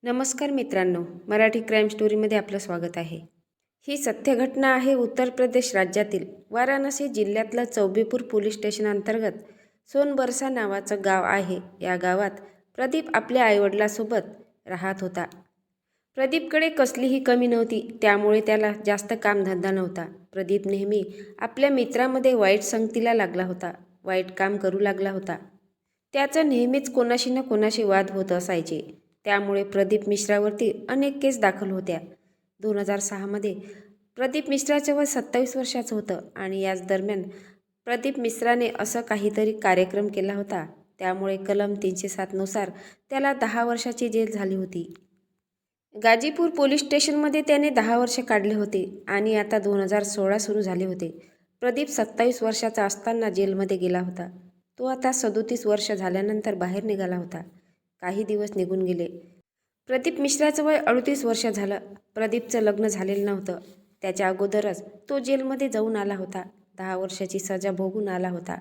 नमस्कार मित्रांनो, मराठी क्राईम स्टोरीमध्ये आपलं स्वागत आहे. ही सत्य घटना आहे उत्तर प्रदेश राज्यातील वाराणसी जिल्ह्यातलं चौबेपूर पोलीस स्टेशन अंतर्गत सोनबरसा नावाचं गाव आहे. या गावात प्रदीप आपल्या आईवडिलांसोबत राहत होता. प्रदीपकडे कसलीही कमी नव्हती, त्यामुळे त्याला जास्त कामधंदा नव्हता. प्रदीप नेहमी आपल्या मित्रामध्ये वाईट संगतीला लागला होता, वाईट काम करू लागला होता. त्याचं नेहमीच कोणाशी ना कोणाशी वाद होत असायचे. त्यामुळे प्रदीप मिश्रावरती अनेक केस दाखल होत्या. 2006मध्ये प्रदीप मिश्राचं वय 27 वर्षाचं होतं आणि याच दरम्यान प्रदीप मिश्राने असं काहीतरी कार्यक्रम केला होता. त्यामुळे कलम 307 नुसार त्याला 10 वर्षाची जेल झाली होती. गाजीपूर पोलीस स्टेशनमध्ये त्याने 10 वर्ष काढले होते आणि आता 2016 सुरू झाले होते. प्रदीप 27 वर्षाचा असताना जेलमध्ये गेला होता. तो आता 37 वर्ष झाल्यानंतर बाहेर निघाला होता. काही दिवस निघून गेले. प्रदीप मिश्राचं वय 38 वर्ष झालं. प्रदीपचं लग्न झालेलं नव्हतं. त्याच्या अगोदरच तो जेलमध्ये जाऊन आला होता. 10 वर्षाची सजा भोगून आला होता.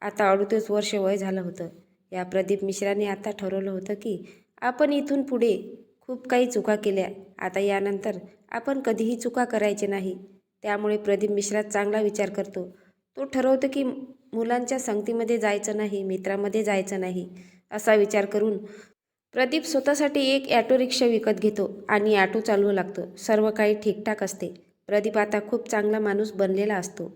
आता 38 वर्ष वय झालं होतं. या प्रदीप मिश्राने आता ठरवलं होतं की आपण इथून पुढे खूप काही चुका केल्या. आता यानंतर आपण कधीही चुका करायचे नाही. त्यामुळे प्रदीप मिश्रा चांगला विचार करतो. तो ठरवतो की मुलांच्या संगतीमध्ये जायचं नाही, मित्रामध्ये जायचं नाही. असा विचार करून प्रदीप स्वतःसाठी एक ॲटो रिक्षा विकत घेतो आणि ॲटो चालवू लागतो. सर्व काही ठीकठाक असते. प्रदीप आता खूप चांगला माणूस बनलेला असतो.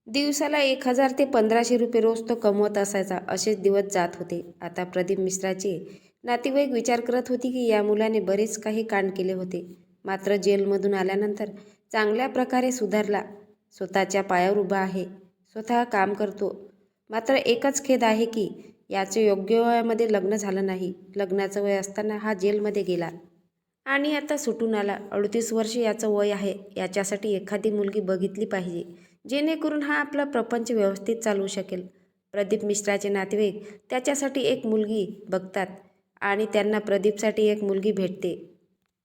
दिवसाला 1000 ते 1500 रुपये रोज तो कमवत असायचा. असेच दिवस जात होते. आता प्रदीप मिश्राचे नातेवाईक विचार करत होती की या मुलाने बरेच काही कांड केले होते, मात्र जेलमधून आल्यानंतर चांगल्या प्रकारे सुधारला, स्वतःच्या पायावर उभा आहे, स्वतः काम करतो. मात्र एकच खेद आहे की याचे योग्य वयामध्ये लग्न झालं नाही. लग्नाचं वय असताना हा जेलमध्ये गेला आणि आता सुटून आला. 38 वर्ष याचं वय आहे. याच्यासाठी एखादी मुलगी बघितली पाहिजे, जेणेकरून हा आपला प्रपंच व्यवस्थित चालवू शकेल. प्रदीप मिश्राचे नातेवाईक त्याच्यासाठी एक मुलगी बघतात आणि त्यांना प्रदीपसाठी एक मुलगी भेटते.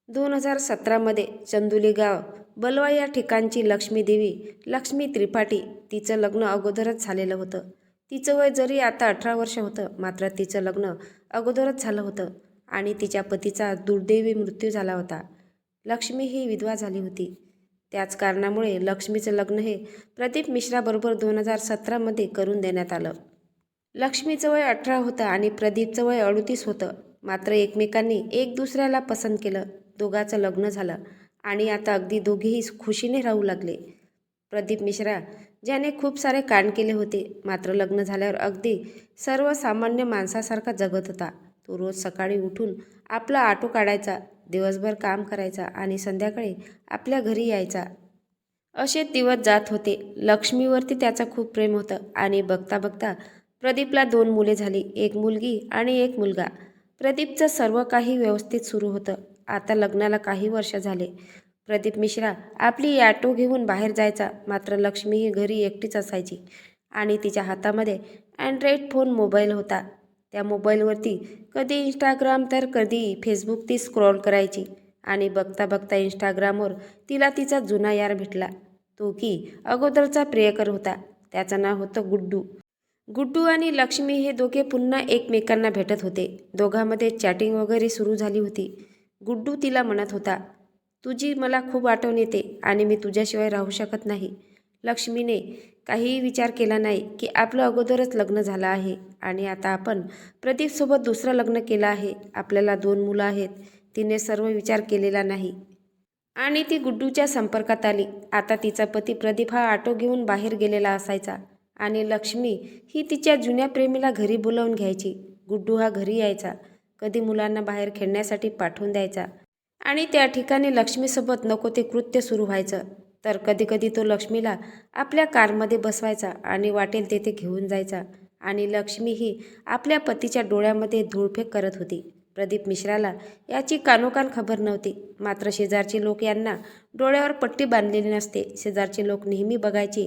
2017मध्ये चंदुली गाव बलवा या ठिकाणची लक्ष्मी त्रिपाठी, तिचं लग्न अगोदरच झालेलं होतं. तिचं वय जरी आता 18 वर्ष होतं, मात्र तिचं लग्न अगोदरच झालं होतं आणि तिच्या पतीचा दुर्दैवी मृत्यू झाला होता. लक्ष्मी ही विधवा झाली होती. त्याच कारणामुळे लक्ष्मीचं लग्न हे प्रदीप मिश्राबरोबर 2017मध्ये करून देण्यात आलं. लक्ष्मीचं वय 18 होतं आणि प्रदीपचं वय 38 होतं. मात्र एकमेकांनी एक दुसऱ्याला पसंत केलं. दोघांचं लग्न झालं आणि आता अगदी दोघेही खुशीने राहू लागले. प्रदीप मिश्रा ज्याने खूप सारे कांड केले होते, मात्र लग्न झाल्यावर अगदी सर्वसामान्य माणसासारखा जगत होता. तो रोज सकाळी उठून आपला ऑटो काढायचा, दिवसभर काम करायचा आणि संध्याकाळी आपल्या घरी यायचा. असे दिवस जात होते. लक्ष्मीवरती त्याचं खूप प्रेम होतं आणि बघता बघता प्रदीपला 2 मुले झाली, एक मुलगी आणि एक मुलगा. प्रदीपचं सर्व काही व्यवस्थित सुरू होतं. आता लग्नाला काही वर्ष झाले. प्रदीप मिश्रा आपली ॲटो घेऊन बाहेर जायचा, मात्र लक्ष्मी ही घरी एकटीच असायची आणि तिच्या हातामध्ये अँड्रॉईड फोन मोबाईल होता. त्या मोबाईलवरती कधी इंस्टाग्राम तर कधी फेसबुक ती स्क्रॉल करायची आणि बघता बघता इंस्टाग्रामवर तिला तिचा जुना यार भेटला. तो की अगोदरचा प्रियकर होता. त्याचं नाव होतं गुड्डू. गुड्डू आणि लक्ष्मी हे दोघे पुन्हा एकमेकांना भेटत होते. दोघांमध्ये चॅटिंग वगैरे सुरू झाली होती. गुड्डू तिला म्हणत होता, तुझी मला खूप आठवण येते आणि मी तुझ्याशिवाय राहू शकत नाही. लक्ष्मीने काहीही विचार केला नाही की आपलं अगोदरच लग्न झालं आहे आणि आता आपण प्रदीपसोबत दुसरं लग्न केलं आहे. आपल्याला 2 मुलं आहेत. तिने सर्व विचार केलेला नाही आणि ती गुड्डूच्या संपर्कात आली. आता तिचा पती प्रदीप हा ऑटो घेऊन बाहेर गेलेला असायचा आणि लक्ष्मी ही तिच्या जुन्या प्रेमीला घरी बोलावून घ्यायची. गुड्डू हा घरी यायचा, कधी मुलांना बाहेर खेळण्यासाठी पाठवून द्यायचा आणि त्या ठिकाणी लक्ष्मीसोबत नको ते कृत्य सुरू व्हायचं. तर कधीकधी तो लक्ष्मीला आपल्या कारमध्ये बसवायचा आणि वाटेल तेथे घेऊन जायचा आणि लक्ष्मी ही आपल्या पतीच्या डोळ्यामध्ये धूळफेक करत होती. प्रदीप मिश्राला याची कानोकान खबर नव्हती, मात्र शेजारचे लोक यांना डोळ्यावर पट्टी बांधलेली नसते. शेजारचे लोक नेहमी बघायचे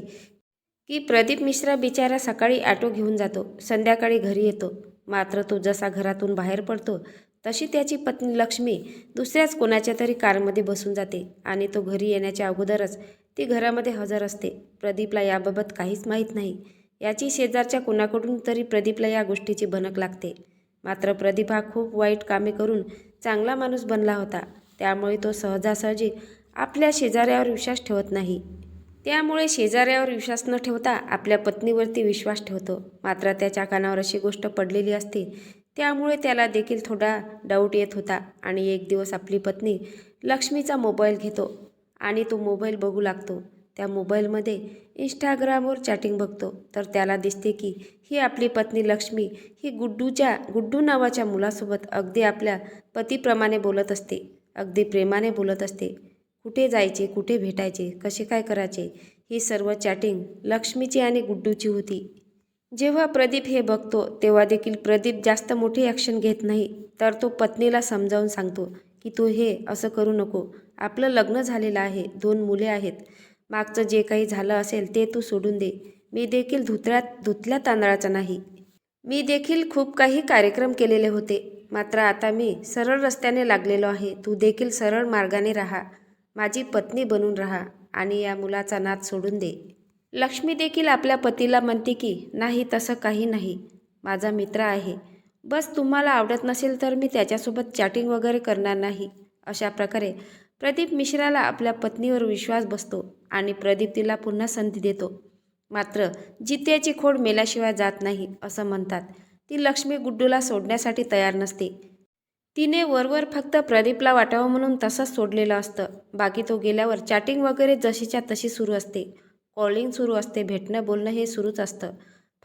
की प्रदीप मिश्रा बिचारा सकाळी ऑटो घेऊन जातो, संध्याकाळी घरी येतो, मात्र तो जसा घरातून बाहेर पडतो तशी त्याची पत्नी लक्ष्मी दुसऱ्याच कोणाच्या तरी कारमध्ये बसून जाते आणि तो घरी येण्याच्या अगोदरच ती घरामध्ये हजर असते. प्रदीपला याबाबत काहीच माहीत नाही. याची शेजारच्या कोणाकडून तरी प्रदीपला या गोष्टीची भनक लागते. मात्र प्रदीप हा खूप वाईट कामे करून चांगला माणूस बनला होता. त्यामुळे तो सहजासहजी आपल्या शेजाऱ्यावर विश्वास ठेवत नाही. त्यामुळे शेजाऱ्यावर विश्वास न ठेवता आपल्या पत्नीवरती विश्वास ठेवतो. मात्र त्याच्या कानावर अशी गोष्ट पडलेली असते. त्यामुळे त्याला देखील थोडा डाऊट येत होता. आणि एक दिवस आपली पत्नी लक्ष्मीचा मोबाईल घेतो आणि तो मोबाईल बघू लागतो. त्या मोबाईलमध्ये इंस्टाग्रामवर चॅटिंग बघतो तर त्याला दिसते की ही आपली पत्नी लक्ष्मी ही गुड्डू नावाच्या मुलासोबत अगदी आपल्या पतीप्रमाणे बोलत असते. अगदी प्रेमाने बोलत असते. कुठे जायचे, कुठे भेटायचे, कसे काय करायचे, ही सर्व चॅटिंग लक्ष्मीची आणि गुड्डूची होती. जेव्हा प्रदीप हे बघतो तेव्हा देखील प्रदीप जास्त मोठी ॲक्शन घेत नाही. तर तो पत्नीला समजावून सांगतो की तू हे असं करू नको. आपलं लग्न झालेलं आहे, 2 मुले आहेत. मागचं जे काही झालं असेल ते तू सोडून दे. मी देखील धुतल्या तांदळाचा नाही. मी देखील खूप काही कार्यक्रम केलेले होते. मात्र आता मी सरळ रस्त्याने लागलेलो आहे. तू देखील सरळ मार्गाने राहा. माझी पत्नी बनून राहा आणि या मुलाचा नाद सोडून दे. लक्ष्मी देखील आपल्या पतीला म्हणते की नाही, तसं काही नाही. माझा मित्र आहे. बस तुम्हाला आवडत नसेल तर मी त्याच्यासोबत चॅटिंग वगैरे करणार नाही. अशा प्रकारे प्रदीप मिश्राला आपल्या पत्नीवर विश्वास बसतो आणि प्रदीप तिला पुन्हा संधी देतो. मात्र जित्याची खोड मेल्याशिवाय जात नाही असं म्हणतात. ती लक्ष्मी गुड्डूला सोडण्यासाठी तयार नसते. तिने वरवर फक्त प्रदीपला वाटावं म्हणून तसंच सोडलेलं असतं. बाकी तो गेल्यावर चॅटिंग वगैरे जशीच्या तशी सुरू असते. कॉलिंग सुरू असते, भेटणं बोलणं हे सुरूच असतं.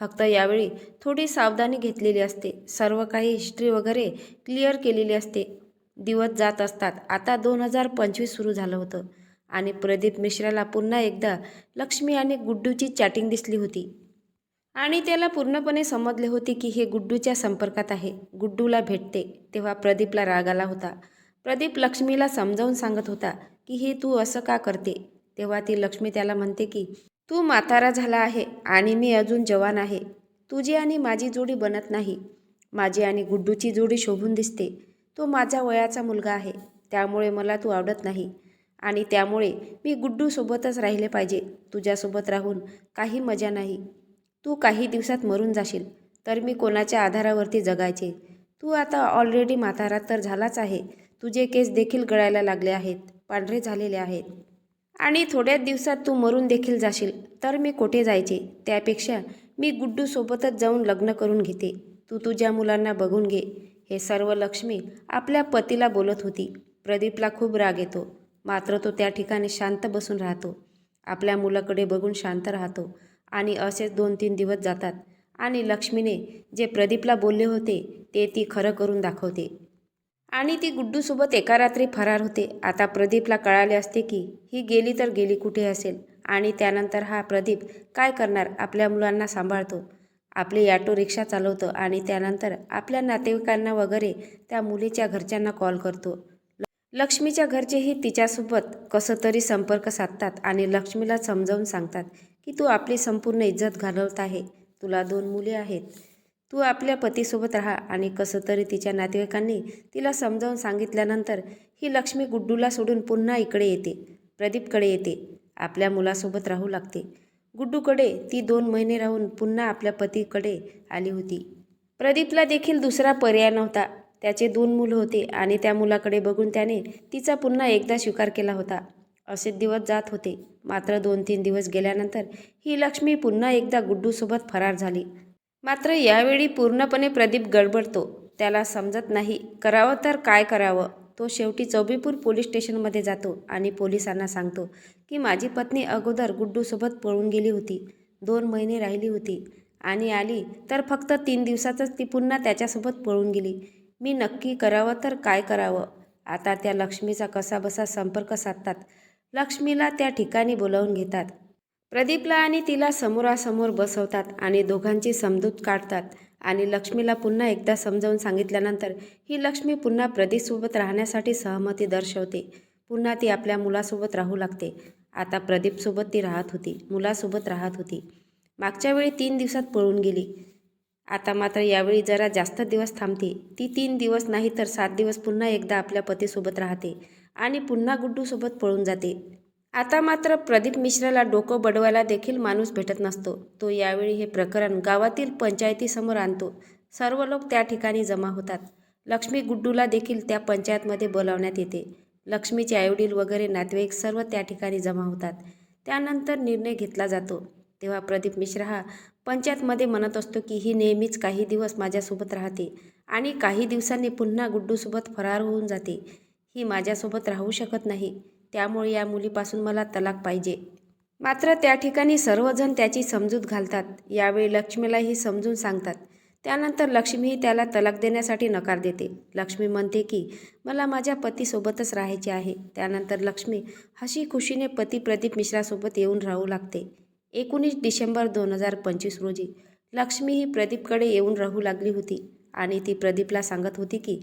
फक्त यावेळी थोडी सावधानी घेतलेली असते. सर्व काही हिस्ट्री वगैरे क्लिअर केलेली असते. दिवस जात असतात. आता 2025 सुरू झालं होतं आणि प्रदीप मिश्राला पुन्हा एकदा लक्ष्मी आणि गुड्डूची चॅटिंग दिसली होती. आणि त्याला पूर्णपणे समजले होते की हे गुड्डूच्या संपर्कात आहे. गुड्डूला भेटते तेव्हा प्रदीपला राग आला होता. प्रदीप लक्ष्मीला समजावून सांगत होता की हे तू असं का करते. तेव्हा ती लक्ष्मी त्याला म्हणते की तू म्हातारा झाला आहे आणि मी अजून जवान आहे. तुझी आणि माझी जोडी बनत नाही. माझी आणि गुड्डूची जोडी शोभून दिसते. तो माझ्या वयाचा मुलगा आहे. त्यामुळे मला तू आवडत नाही आणि त्यामुळे मी गुड्डूसोबतच राहिले पाहिजे. तुझ्यासोबत राहून काही मजा नाही. तू काही दिवसात मरून जाशील तर मी कोणाच्या आधारावरती जगायचे. तू आता ऑलरेडी म्हातारा तर झालाच आहे. तुझे केस देखील गळायला लागले आहेत, पांढरे झालेले आहेत आणि थोड्याच दिवसात तू मरून देखील जाशील तर मी कोठे जायचे. त्यापेक्षा मी गुड्डूसोबतच जाऊन लग्न करून घेते. तू तुझ्या मुलांना बघून घे. हे सर्व लक्ष्मी आपल्या पतीला बोलत होती. प्रदीपला खूप राग येतो. मात्र तो त्या ठिकाणी शांत बसून राहतो. आपल्या मुलाकडे बघून शांत राहतो. आणि असेच 2-3 दिवस जातात आणि लक्ष्मीने जे प्रदीपला बोलले होते ते ती खरं करून दाखवते आणि ती गुड्डूसोबत एका रात्री फरार होते. आता प्रदीपला कळाले असते की ही गेली तर गेली कुठे असेल आणि त्यानंतर हा प्रदीप काय करणार. आपल्या मुलांना सांभाळतो, आपली ऑटो रिक्षा चालवतो आणि त्यानंतर आपल्या नातेवाईकांना वगैरे त्या मुलीच्या घरच्यांना कॉल करतो. लक्ष्मीच्या घरचेही तिच्यासोबत कसं तरी संपर्क साधतात आणि लक्ष्मीला समजावून सांगतात की तू आपली संपूर्ण इज्जत घालवत आहे. तुला 2 मुले आहेत. तू आपल्या पतीसोबत राहा आणि कसं तरी तिच्या नातेवाईकांनी तिला समजावून सांगितल्यानंतर ही लक्ष्मी गुड्डूला सोडून पुन्हा इकडे येते, प्रदीपकडे येते. आपल्या मुलासोबत राहू लागते. गुड्डूकडे ती 2 महिने राहून पुन्हा आपल्या पतीकडे आली होती. प्रदीपला देखील दुसरा पर्याय नव्हता. त्याचे 2 मुलं होते आणि त्या मुलाकडे बघून त्याने तिचा पुन्हा एकदा स्वीकार केला होता. असे दिवस जात होते. मात्र 2-3 दिवस गेल्यानंतर ही लक्ष्मी पुन्हा एकदा गुड्डूसोबत फरार झाली. मात्र यावेळी पूर्णपणे प्रदीप गडबडतो. त्याला समजत नाही करावं तर काय करावं. तो शेवटी चौबेपूर पोलीस स्टेशनमध्ये जातो आणि पोलिसांना सांगतो की माझी पत्नी अगोदर गुड्डूसोबत पळून गेली होती. 2 महिने राहिली होती आणि आली तर फक्त 3 दिवसातच ती पुन्हा त्याच्यासोबत पळून गेली. मी नक्की करावं तर काय करावं. आता त्या लक्ष्मीचा कसाबसा संपर्क साधतात. लक्ष्मीला त्या ठिकाणी बोलावून घेतात. प्रदीपला आणि तिला समोरासमोर बसवतात आणि दोघांची समजूत काढतात आणि लक्ष्मीला पुन्हा एकदा समजावून सांगितल्यानंतर ही लक्ष्मी पुन्हा प्रदीपसोबत राहण्यासाठी सहमती दर्शवते. पुन्हा ती आपल्या मुलासोबत राहू लागते. आता प्रदीपसोबत ती राहत होती, मुलासोबत राहत होती. मागच्या वेळी 3 दिवसात पळून गेली. आता मात्र यावेळी जरा जास्त दिवस थांबते. ती 3 दिवस नाही तर 7 दिवस पुन्हा एकदा आपल्या पतीसोबत राहते आणि पुन्हा गुड्डूसोबत पळून जाते. आता मात्र प्रदीप मिश्राला डोकं बडवायला देखील माणूस भेटत नसतो. तो यावेळी हे प्रकरण गावातील पंचायतीसमोर आणतो. सर्व लोक त्या ठिकाणी जमा होतात. लक्ष्मी गुड्डूला देखील त्या पंचायतमध्ये बोलावण्यात येते. लक्ष्मीचे आईवडील वगैरे नातेवाईक सर्व त्या ठिकाणी जमा होतात. त्यानंतर निर्णय घेतला जातो. तेव्हा प्रदीप मिश्रा हा पंचायतमध्ये म्हणत असतो की ही नेहमीच काही दिवस माझ्यासोबत राहते आणि काही दिवसांनी पुन्हा गुड्डूसोबत फरार होऊन जाते. ही माझ्यासोबत राहू शकत नाही, त्यामुळे या मुलीपासून मला तलाक पाहिजे. मात्र त्या ठिकाणी सर्वजण त्याची समजूत घालतात. यावेळी लक्ष्मीलाही समजून सांगतात. त्यानंतर लक्ष्मीही त्याला तलाक देण्यासाठी नकार देते. लक्ष्मी म्हणते की मला माझ्या पतीसोबतच राहायचे आहे. त्यानंतर लक्ष्मी हसी खुशीने पती प्रदीप मिश्रासोबत येऊन राहू लागते. 19 डिसेंबर 2025 रोजी लक्ष्मी ही प्रदीपकडे येऊन राहू लागली होती आणि ती प्रदीपला सांगत होती की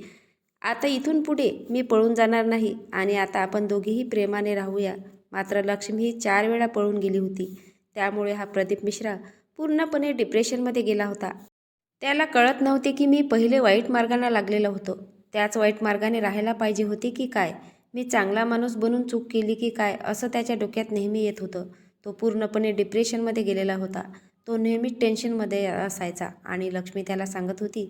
आता इथून पुढे मी पळून जाणार नाही आणि आता आपण दोघेही प्रेमाने राहूया. मात्र लक्ष्मी ही 4 वेळा पळून गेली होती. त्यामुळे हा प्रदीप मिश्रा पूर्णपणे डिप्रेशनमध्ये गेला होता. त्याला कळत नव्हते की मी पहिले वाईट मार्गाने लागलेलो होतो. त्याच वाईट मार्गाने राहायला पाहिजे होते की काय? मी चांगला माणूस बनून चूक केली की काय? असं त्याच्या डोक्यात नेहमी येत होतं. तो पूर्णपणे डिप्रेशनमध्ये गेलेला होता. तो नेहमीच टेन्शनमध्ये असायचा आणि लक्ष्मी त्याला सांगत होती.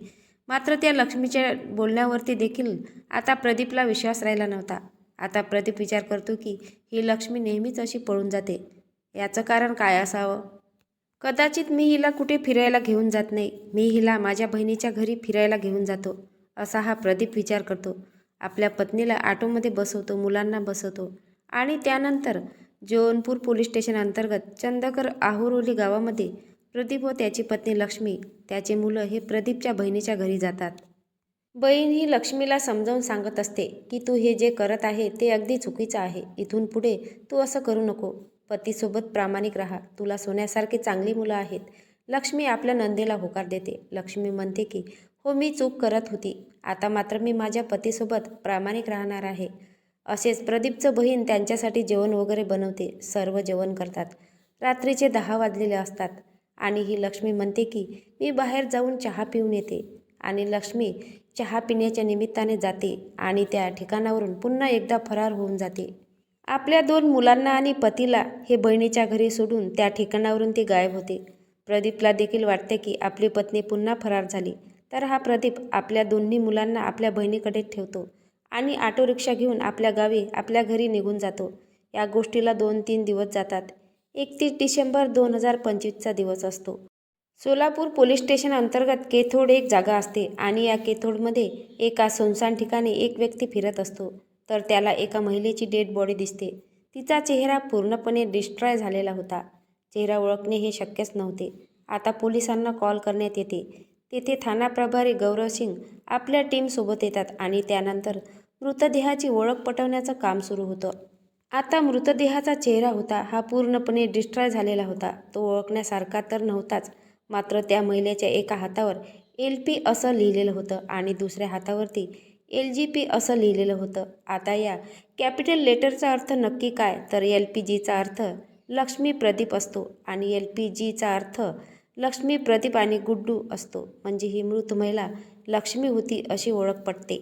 मात्र त्या लक्ष्मीच्या बोलण्यावरती देखील आता प्रदीपला विश्वास राहिला नव्हता. आता प्रदीप विचार करतो की ही लक्ष्मी नेहमीच अशी पळून जाते. याचं कारण काय असावं? कदाचित मी हिला कुठे फिरायला घेऊन जात नाही. मी हिला माझ्या बहिणीच्या घरी फिरायला घेऊन जातो, असा हा प्रदीप विचार करतो. आपल्या पत्नीला ऑटोमध्ये बसवतो, मुलांना बसवतो आणि त्यानंतर जौनपूर पोलीस स्टेशन अंतर्गत चंदकर आहुरोली गावामध्ये प्रदीप व त्याची पत्नी लक्ष्मी, त्याचे मुलं हे प्रदीपच्या बहिणीच्या घरी जातात. बहीण ही लक्ष्मीला समजावून सांगत असते की तू हे जे करत आहे ते अगदी चुकीचं आहे. इथून पुढे तू असं करू नको. पतीसोबत प्रामाणिक राहा. तुला सोन्यासारखी चांगली मुलं आहेत. लक्ष्मी आपल्या नंदेला होकार देते. लक्ष्मी म्हणते की हो, मी चूक करत होती. आता मात्र मी माझ्या पतीसोबत प्रामाणिक राहणार आहे. असेच प्रदीपचं बहीण त्यांच्यासाठी जेवण वगैरे बनवते. सर्व जेवण करतात. रात्रीचे 10 वाजलेले असतात आणि ही लक्ष्मी म्हणते की मी बाहेर जाऊन चहा पिऊन येते आणि लक्ष्मी चहा पिण्याच्या निमित्ताने जाते आणि त्या ठिकाणावरून पुन्हा एकदा फरार होऊन जाते. आपल्या 2 मुलांना आणि पतीला हे बहिणीच्या घरी सोडून त्या ठिकाणावरून ती गायब होते. प्रदीपला देखील वाटते की आपली पत्नी पुन्हा फरार झाली. तर हा प्रदीप आपल्या दोन्ही मुलांना आपल्या बहिणीकडे ठेवतो आणि ऑटो रिक्षा घेऊन आपल्या गावी आपल्या घरी निघून जातो. या गोष्टीला 2-3 दिवस जातात. 31 डिसेंबर 2025चा दिवस असतो. सोलापूर पोलीस स्टेशन अंतर्गत केथोड एक जागा असते आणि या केथोडमध्ये एका सुनसान ठिकाणी एक व्यक्ती फिरत असतो. तर त्याला एका महिलेची डेड बॉडी दिसते. तिचा चेहरा पूर्णपणे डिस्ट्रॉय झालेला होता. चेहरा ओळखणे हे शक्यच नव्हते. आता पोलिसांना कॉल करण्यात येते. तेथे ठाणा प्रभारी गौरव सिंग आपल्या टीमसोबत येतात आणि त्यानंतर मृतदेहाची ओळख पटवण्याचं काम सुरू होतं. आता मृतदेहाचा चेहरा होता हा पूर्णपणे डिस्ट्रॉय झालेला होता. तो ओळखण्यासारखा तर नव्हताच. मात्र त्या महिलेच्या एका हातावर LP असं लिहिलेलं होतं आणि दुसऱ्या हातावरती LGP असं लिहिलेलं होतं. आता या कॅपिटल लेटरचा अर्थ नक्की काय? तर LPGचा अर्थ लक्ष्मी प्रदीप असतो आणि LPGचा अर्थ लक्ष्मी प्रदीप आणि गुड्डू असतो. म्हणजे ही मृत महिला लक्ष्मी होती अशी ओळख पटते.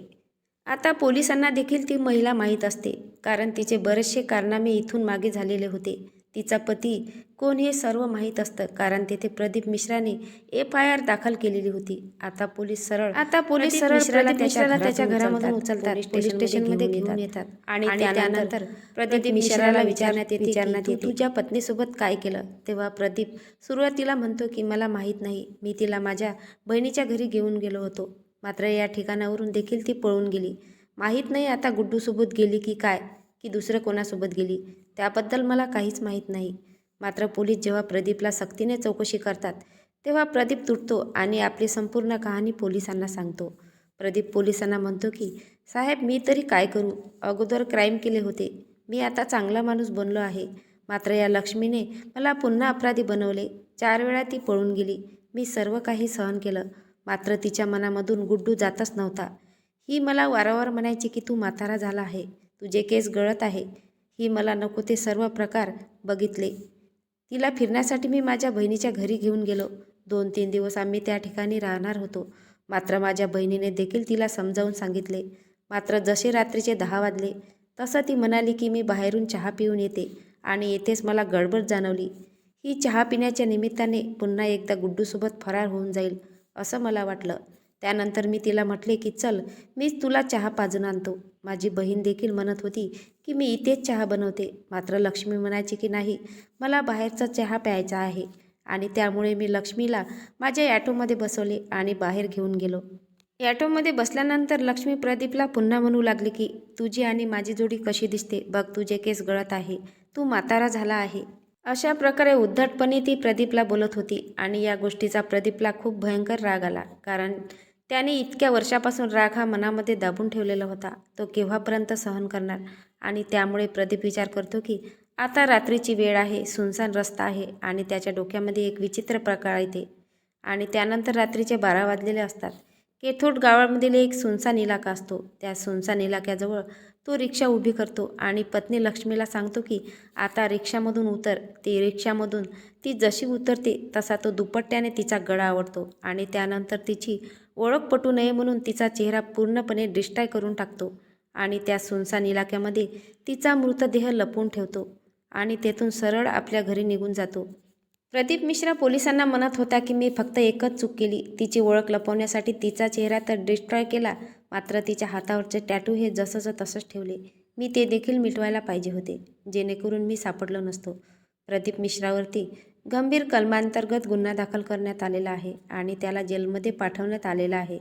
आता पोलिसांना देखील ती महिला माहीत असते, कारण तिचे बरेचसे कारनामे इथून मागे झालेले होते. तिचा पती कोण हे सर्व माहीत असतं, कारण तेथे प्रदीप मिश्राने FIR दाखल केलेली होती. आता पोलीस सरळ प्रदीप मिश्राला त्याच्या घरामधून उचलतात, पोलीस स्टेशनमध्ये घेऊन येतात आणि त्यानंतर प्रदीप मिश्राला विचारण्यात येते तू तुझ्या पत्नीसोबत काय केलं? तेव्हा प्रदीप सुरुवातीला म्हणतो की मला माहीत नाही, मी तिला माझ्या बहिणीच्या घरी घेऊन गेलो होतो. मात्र या ठिकाणावरून देखील ती पळून गेली. माहीत नाही आता गुड्डूसोबत गेली की काय, की दुसरं कोणासोबत गेली, त्याबद्दल मला काहीच माहीत नाही. मात्र पोलीस जेव्हा प्रदीपला सक्तीने चौकशी करतात तेव्हा प्रदीप तुटतो आणि आपली संपूर्ण कहाणी पोलिसांना सांगतो. प्रदीप पोलिसांना म्हणतो की साहेब, मी तरी काय करू? अगोदर क्राईम केले होते. मी आता चांगला माणूस बनलो आहे. मात्र या लक्ष्मीने मला पुन्हा अपराधी बनवले. 4 वेळा ती पळून गेली. मी सर्व काही सहन केलं. मात्र तिच्या मनामधून गुड्डू जातच नव्हता. ही मला वारंवार म्हणायची की तू म्हातारा झाला आहे, तुझे केस गळत आहे. ही मला नको ते सर्व प्रकार बघितले. तिला फिरण्यासाठी मी माझ्या बहिणीच्या घरी घेऊन गेलो. 2-3 दिवस आम्ही त्या ठिकाणी राहणार होतो. मात्र माझ्या बहिणीने देखील तिला समजावून सांगितले. मात्र जसे रात्रीचे 10 वाजले तसं ती म्हणाली की मी बाहेरून चहा पिऊन येते आणि येथेच मला गडबड जाणवली. ही चहा पिण्याच्या निमित्ताने पुन्हा एकदा गुड्डूसोबत फरार होऊन जाईल असं मला वाटलं. त्यानंतर मी तिला म्हटले की चल मीच तुला चहा पाजून आणतो. माझी बहीण देखील म्हणत होती की मी इथेच चहा बनवते. मात्र लक्ष्मी म्हणायची की नाही, मला बाहेरचा चहा प्यायचा आहे. आणि त्यामुळे मी लक्ष्मीला माझ्या ॲटोमध्ये बसवले आणि बाहेर घेऊन गेलो. ॲटोमध्ये बसल्यानंतर लक्ष्मी प्रदीपला पुन्हा म्हणू लागली की तुझी आणि माझी जोडी कशी दिसते बघ, तुझे केस गळत आहे, तू म्हातारा झाला आहे. अशा प्रकारे उद्धटपणे ती प्रदीपला बोलत होती आणि या गोष्टीचा प्रदीपला खूप भयंकर राग आला. कारण त्याने इतक्या वर्षापासून राग हा मनामध्ये दाबून ठेवलेला होता. तो केव्हापर्यंत सहन करणार. आणि त्यामुळे प्रदीप विचार करतो की आता रात्रीची वेळ आहे, सुनसान रस्ता आहे आणि त्याच्या डोक्यामध्ये एक विचित्र प्रकार येते. आणि त्यानंतर रात्रीचे 12 वाजलेले असतात. केथोड गावामधील एक सुनसान इलाका असतो. त्या सुनसान इलाक्याजवळ तो रिक्षा उभी करतो आणि पत्नी लक्ष्मीला सांगतो की आता रिक्षामधून उतर. ती रिक्षामधून ती जशी उतरते तसा तो दुपट्ट्याने तिचा गळा आवडतो आणि त्यानंतर तिची ओळख पटू नये म्हणून तिचा चेहरा पूर्णपणे डिस्ट्रॉय करून टाकतो आणि त्या सुनसान इलाक्यामध्ये तिचा मृतदेह लपवून ठेवतो आणि तेथून सरळ आपल्या घरी निघून जातो. प्रदीप मिश्रा पोलिसांना म्हणत होता की मी फक्त एकच चूक केली, तिची ओळख लपवण्यासाठी तिचा चेहरा तर डिस्ट्रॉय केला, मात्र तिच्या हातावरचे टॅटू हे जसंच तसंच ठेवले. मी ते देखील मिटवायला पाहिजे होते, जेणेकरून मी सापडलो नसतो. प्रदीप मिश्रावरती गंभीर कलमांतर्गत गुन्हा दाखल करण्यात आलेला आहे आणि त्याला जेलमध्ये पाठवण्यात आलेलं आहे.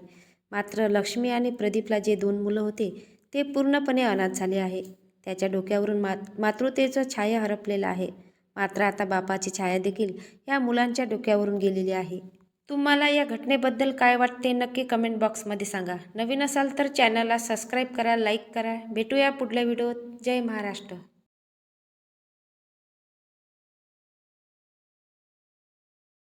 मात्र लक्ष्मी आणि प्रदीपला जे 2 मुलं होते ते पूर्णपणे अनाथ झाले आहे. त्याच्या डोक्यावरून मातृतेचं छाया हरपलेलं आहे. मात्र आता बापाची छाया देखील या मुलांच्या डोक्यावरून गेलेली आहे. तुम्हाला या घटनेबद्दल काय वाटते नक्की कमेंट बॉक्समध्ये सांगा. नवीन असाल तर चॅनलला सबस्क्राईब करा, लाईक करा. भेटूया पुढल्या व्हिडिओत. जय महाराष्ट्र.